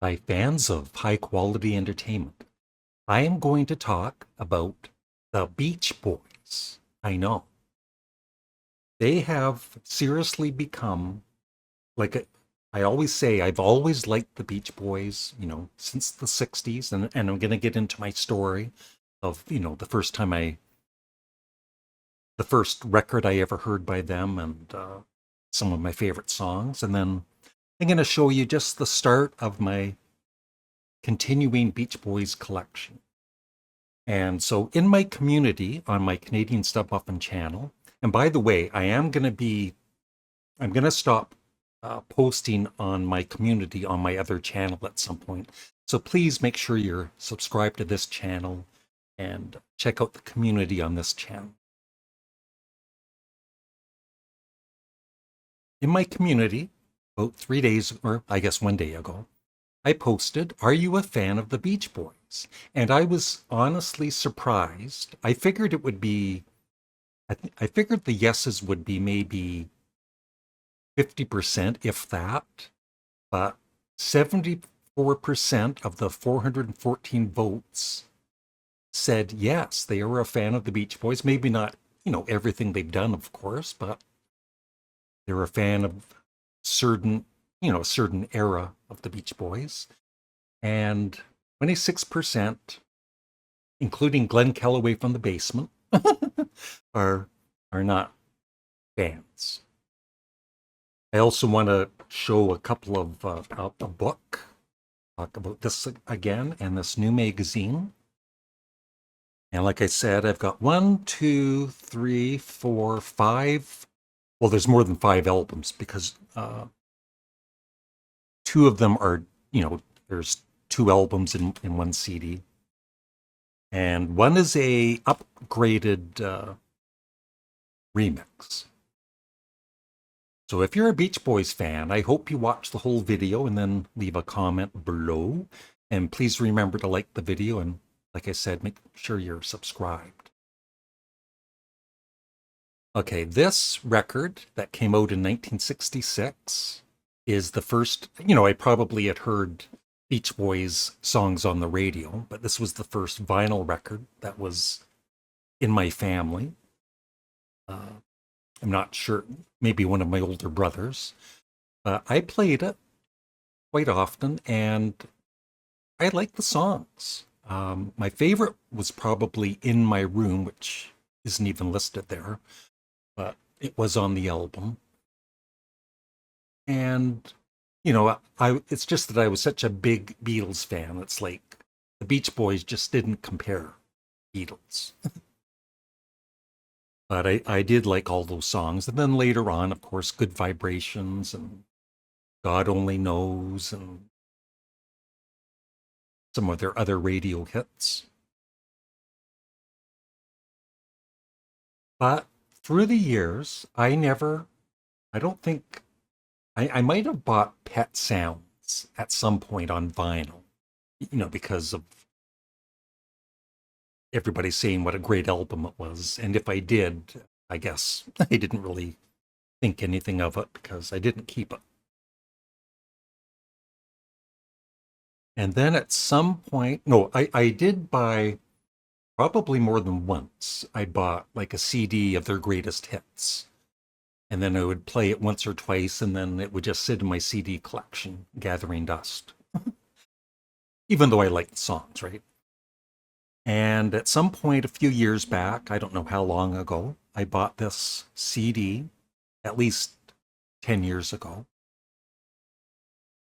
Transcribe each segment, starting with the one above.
by fans of high-quality entertainment. I am going to talk about the Beach Boys. I know. They have seriously become, like I always say, I've always liked the Beach Boys, since the 60s. And I'm going to get into my story of, the first record I ever heard by them and some of my favorite songs. And then I'm going to show you just the start of my continuing Beach Boys collection. And so in my community on my Canadian Studmuffin channel, and by the way, I'm going to stop posting on my community on my other channel at some point. So please make sure you're subscribed to this channel and check out the community on this channel. In my community, about 3 days, or I guess one day ago, I posted, "Are you a fan of the Beach Boys?" And I was honestly surprised. I figured it would be, I figured the yeses would be maybe 50%, if that, but 74% of the 414 votes said yes, they are a fan of the Beach Boys. Maybe not, everything they've done, of course, but they're a fan of certain, a certain era of the Beach Boys. And 26%, including Glenn Calloway from the Basement, are not fans. I also want to show a couple of a book, talk about this again, and this new magazine. And like I said, I've got 1, 2, 3, 4, 5. Well, there's more than 5 albums because 2 of them are, there's 2 albums in one CD. And one is a upgraded remix. So if you're a Beach Boys fan, I hope you watch the whole video and then leave a comment below. And please remember to like the video and, like I said, make sure you're subscribed. Okay, this record that came out in 1966 is the first, I probably had heard Beach Boys songs on the radio, but this was the first vinyl record that was in my family. I'm not sure, maybe one of my older brothers. I played it quite often, and I like the songs. My favorite was probably "In My Room," which isn't even listed there, but it was on the album. And it's just that I was such a big Beatles fan. It's like the Beach Boys just didn't compare Beatles. But I did like all those songs. And then later on, of course, Good Vibrations and God Only Knows and some of their other radio hits. But through the years, I don't think, I might have bought Pet Sounds at some point on vinyl, because of everybody saying what a great album it was. And if I did, I guess I didn't really think anything of it because I didn't keep it. And then at some point, no, I did buy probably more than once. I bought like a CD of their greatest hits. And then I would play it once or twice, and then it would just sit in my CD collection, gathering dust. Even though I liked the songs, right? And at some point, a few years back, I don't know how long ago, I bought this CD, at least 10 years ago.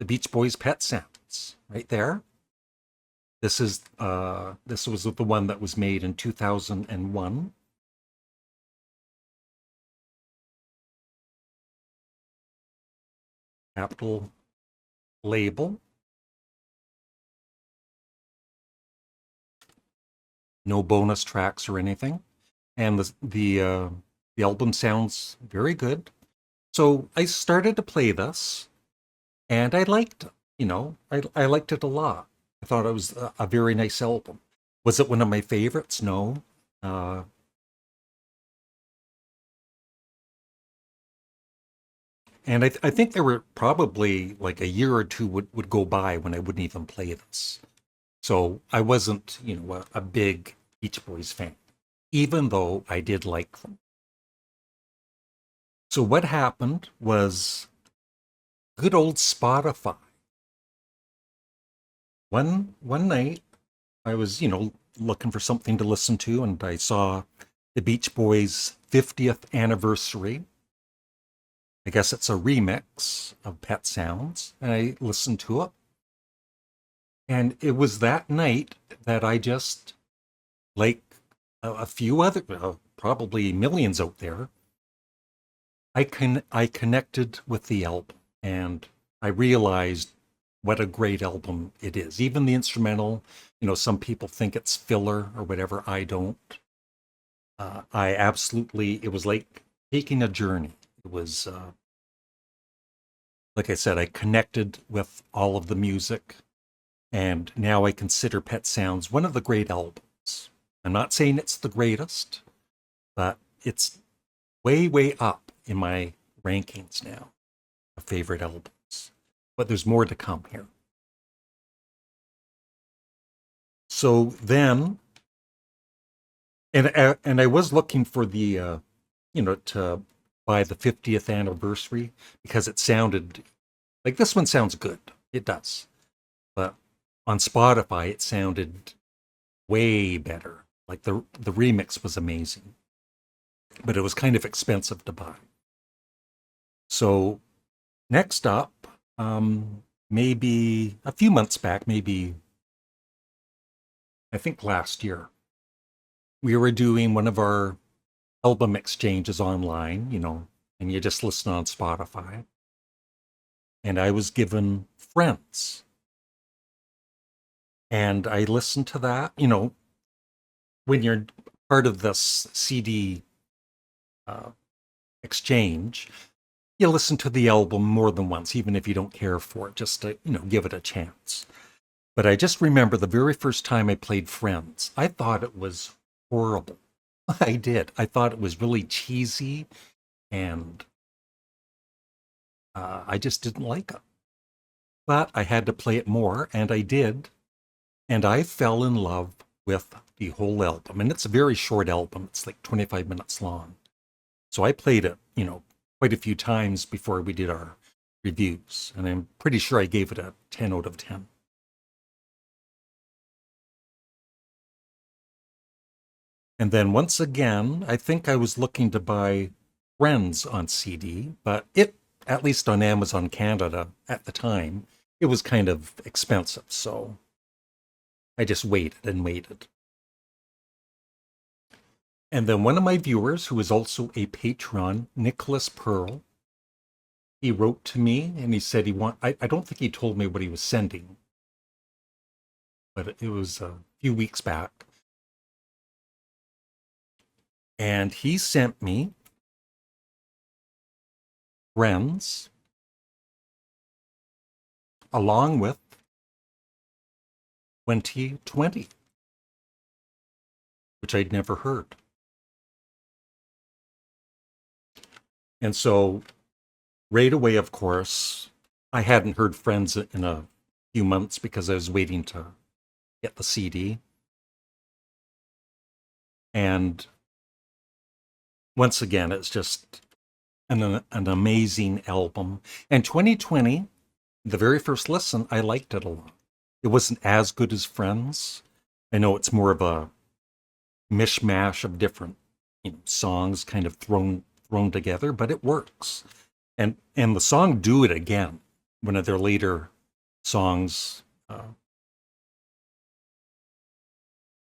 The Beach Boys Pet Sounds, right there. This was the one that was made in 2001. Capital label. No bonus tracks or anything. And the album sounds very good. So I started to play this, and I liked it. I liked it a lot. I thought it was a very nice album. Was it one of my favorites? No. Uh, And I think there were probably like a year or two would go by when I wouldn't even play this. So I wasn't, a big Beach Boys fan, even though I did like them. So what happened was good old Spotify. One night I was, looking for something to listen to, and I saw the Beach Boys' 50th anniversary. I guess it's a remix of Pet Sounds, and I listened to it. And it was that night that I just, like a few other, probably millions out there, I connected with the album, and I realized what a great album it is. Even the instrumental, some people think it's filler or whatever. I don't. I absolutely. It was like taking a journey. It was, like I said, I connected with all of the music, and now I consider Pet Sounds one of the great albums. I'm not saying it's the greatest, but it's way, way up in my rankings now of favorite albums. But there's more to come here. So then, and I was looking for the, to buy the 50th anniversary because it sounded like this one sounds good. It does. But on Spotify, it sounded way better. Like the remix was amazing, but it was kind of expensive to buy. So next up, maybe a few months back, maybe I think last year, we were doing one of our album exchanges online, and you just listen on Spotify. And I was given Friends. And I listened to that, when you're part of this CD uh, exchange, you listen to the album more than once, even if you don't care for it, just to, give it a chance. But I just remember the very first time I played Friends, I thought it was horrible. I did. I thought it was really cheesy, and I just didn't like it. But I had to play it more, and I did. And I fell in love with the whole album. And it's a very short album, it's like 25 minutes long. So I played it, quite a few times before we did our reviews. And I'm pretty sure I gave it a 10 out of 10. And then once again, I think I was looking to buy Friends on CD, but at least on Amazon Canada at the time, it was kind of expensive. So I just waited and waited. And then one of my viewers, who is also a patron, Nicholas Pearl, he wrote to me and he said I don't think he told me what he was sending, but it was a few weeks back. And he sent me Friends along with 2020, which I'd never heard. And so right away, of course, I hadn't heard Friends in a few months because I was waiting to get the CD. And once again, it's just an amazing album. And 2020, the very first listen, I liked it a lot. It wasn't as good as Friends. I know it's more of a mishmash of different, songs kind of thrown together, but it works. And the song "Do It Again," one of their later songs,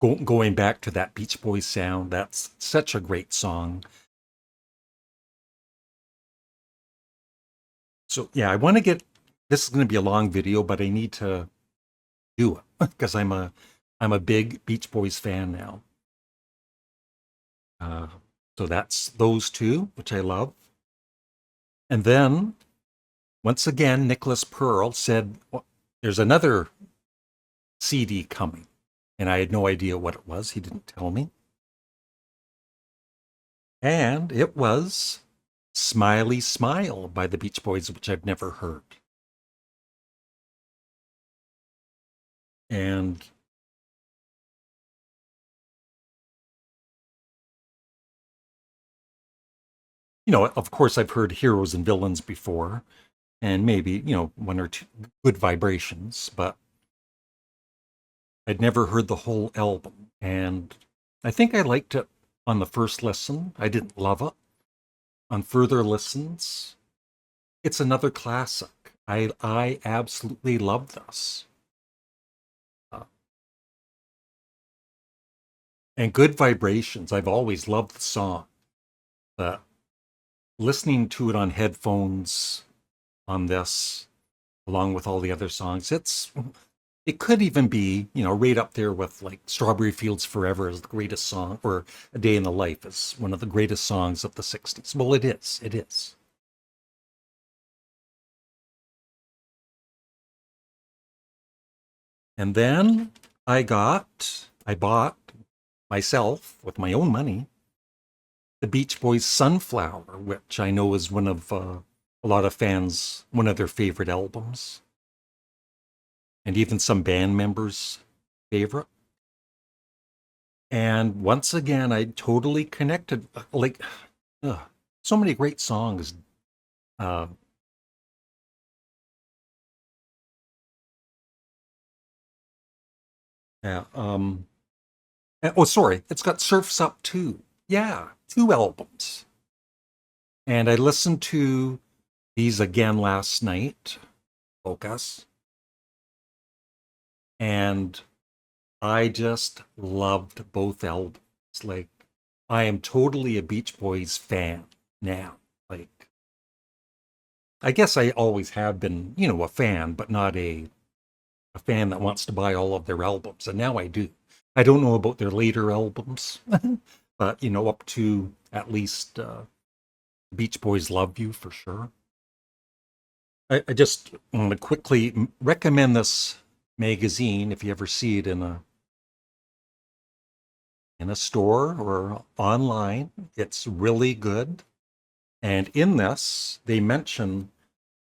going back to that Beach Boys sound, that's such a great song. So yeah, I want to get. This is going to be a long video, but I need to do it because I'm a big Beach Boys fan now. So that's those two, which I love. And then once again, Nicholas Pearl said, well, there's another CD coming. And I had no idea what it was. He didn't tell me. And it was Smiley Smile by the Beach Boys, which I've never heard. And, of course, I've heard Heroes and Villains before, and maybe, one or two Good Vibrations, but I'd never heard the whole album. And I think I liked it on the first listen. I didn't love it. On further listens, it's another classic. I absolutely love this. Uh, and Good Vibrations, I've always loved the song. But listening to it on headphones on this, along with all the other songs, it could even be, right up there with like Strawberry Fields Forever as the greatest song, or A Day in the Life is one of the greatest songs of the 60s. Well, it is. It is. And then I bought myself with my own money the Beach Boys' Sunflower, which I know is one of a lot of fans, one of their favorite albums, and even some band members' favorite. And once again, I totally connected. Like, so many great songs. Uh, yeah. Oh, sorry. It's got Surf's Up too. Yeah, two albums. And I listened to these again last night, Focus, and I just loved both albums. Like, I am totally a Beach Boys fan now. Like, I guess I always have been, a fan, but not a fan that wants to buy all of their albums. And now I do. I don't know about their later albums, but, up to at least Beach Boys Love You for sure. I just want to quickly recommend this magazine if you ever see it in a store or online. It's really good. And in this, they mention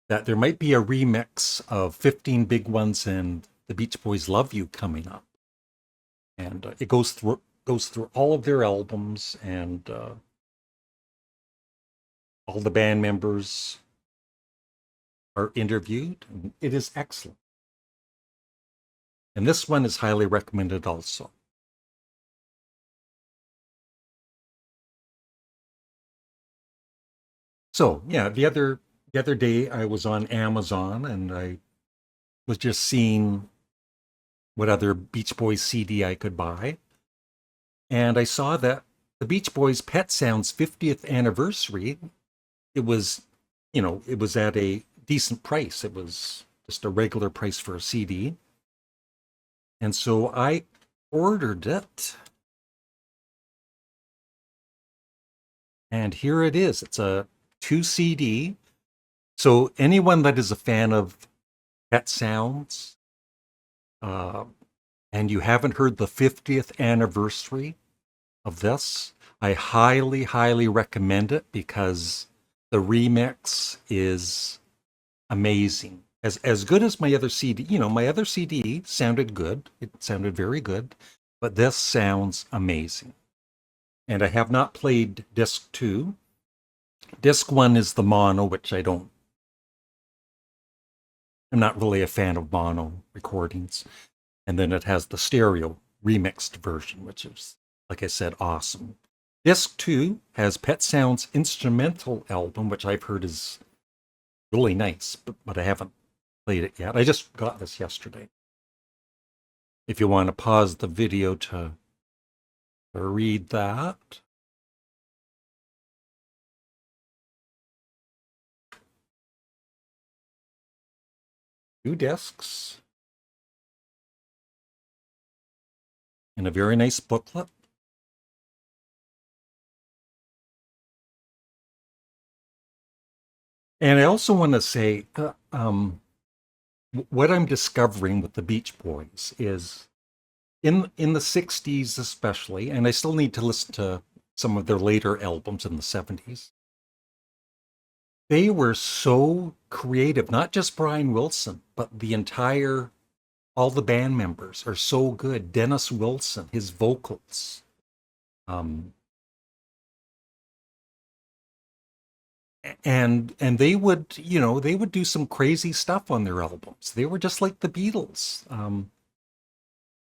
that there might be a remix of 15 Big Ones and the Beach Boys Love You coming up. And it goes through all of their albums and all the band members are interviewed. And it is excellent. And this one is highly recommended also. So yeah, the other day I was on Amazon and I was just seeing what other Beach Boys CD I could buy. And I saw that the Beach Boys Pet Sounds 50th anniversary, it was at a decent price. It was just a regular price for a CD. And so I ordered it. And here it is. It's a 2 CD. So anyone that is a fan of Pet Sounds, uh, and you haven't heard the 50th anniversary of this, I highly, highly recommend it because the remix is amazing. As good as my other CD. My other CD sounded good. It sounded very good, but this sounds amazing. And I have not played disc 2. Disc 1 is the mono, which I'm not really a fan of mono recordings. And then it has the stereo remixed version, which is, like I said, awesome. Disc 2 has Pet Sounds' instrumental album, which I've heard is really nice, but I haven't played it yet. I just got this yesterday. If you want to pause the video to read that. Two discs and a very nice booklet. And I also want to say, what I'm discovering with the Beach Boys is in the 60s especially, and I still need to listen to some of their later albums in the 70s, They were so creative, not just Brian Wilson, but all the band members are so good. Dennis Wilson, his vocals. Um, and they would, they would do some crazy stuff on their albums. They were just like the Beatles.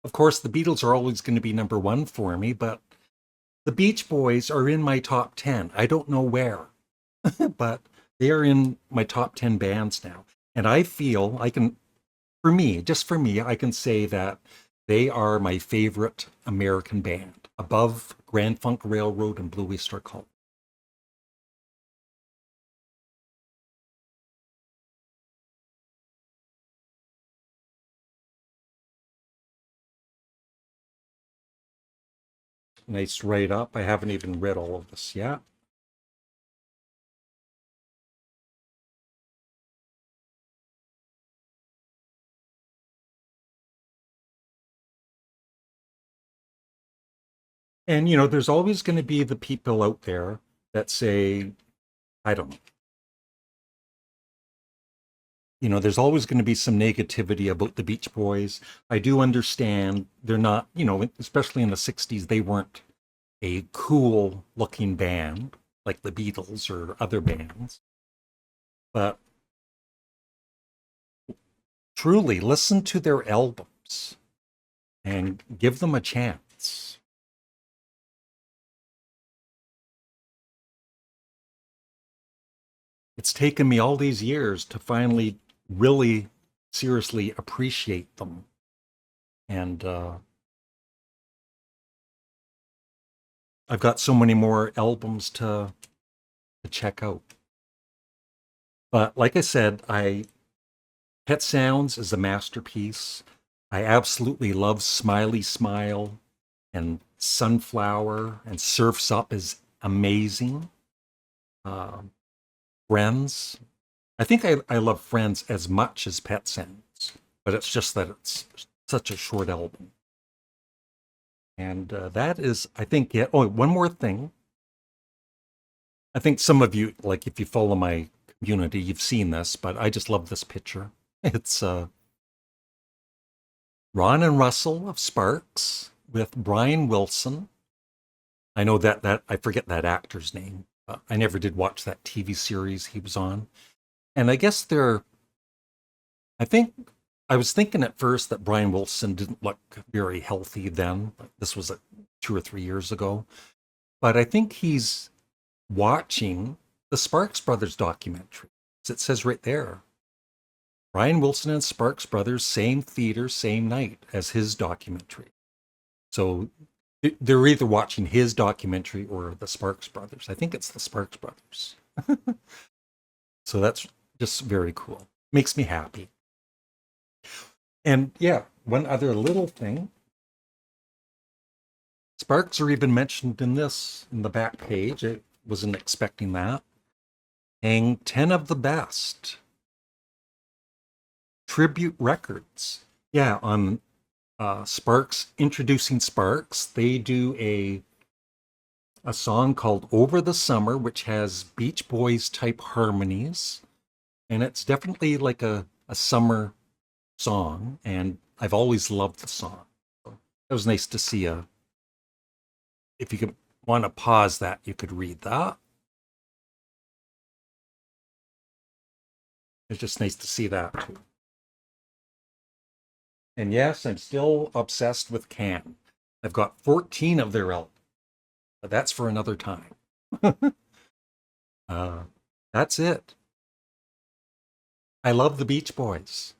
Of course, the Beatles are always going to be number one for me, but the Beach Boys are in my top 10. I don't know where, but they are in my top 10 bands now. And I feel I can, for me, just for me, I can say that they are my favorite American band above Grand Funk Railroad and Blue Oyster Cult. Nice write up. I haven't even read all of this yet. And, there's always going to be the people out there that say, I don't know, there's always going to be some negativity about the Beach Boys. I do understand they're not, especially in the 60s, they weren't a cool looking band like the Beatles or other bands. But truly, listen to their albums and give them a chance. It's taken me all these years to finally really seriously appreciate them. And I've got so many more albums to check out. But like I said, Pet Sounds is a masterpiece. I absolutely love Smiley Smile and Sunflower, and Surf's Up is amazing. Um, Friends. I think I love Friends as much as Pet Sounds, but it's just that it's such a short album. And that is, I think, yeah. Oh, one more thing. I think some of you, like if you follow my community, you've seen this, but I just love this picture. It's Ron and Russell of Sparks with Brian Wilson. I know that I forget that actor's name. I never did watch that TV series he was on. And I guess I think I was thinking at first that Brian Wilson didn't look very healthy then. This was 2 or 3 years ago. But I think he's watching the Sparks Brothers documentary. It says right there, Brian Wilson and Sparks Brothers, same theater, same night as his documentary. So they're either watching his documentary or the Sparks Brothers. I think it's the Sparks Brothers. So that's just very cool. Makes me happy. And yeah, one other little thing. Sparks are even mentioned in the back page. I wasn't expecting that. Hang 10 of the best tribute records. Yeah, on Sparks, introducing Sparks, they do a song called Over the Summer, which has Beach Boys type harmonies. And it's definitely like a summer song. And I've always loved the song. So it was nice to see if you could want to pause that, you could read that. It's just nice to see that too. And yes, I'm still obsessed with Can. I've got 14 of their albums, but that's for another time. uh, that's it. I love the Beach Boys.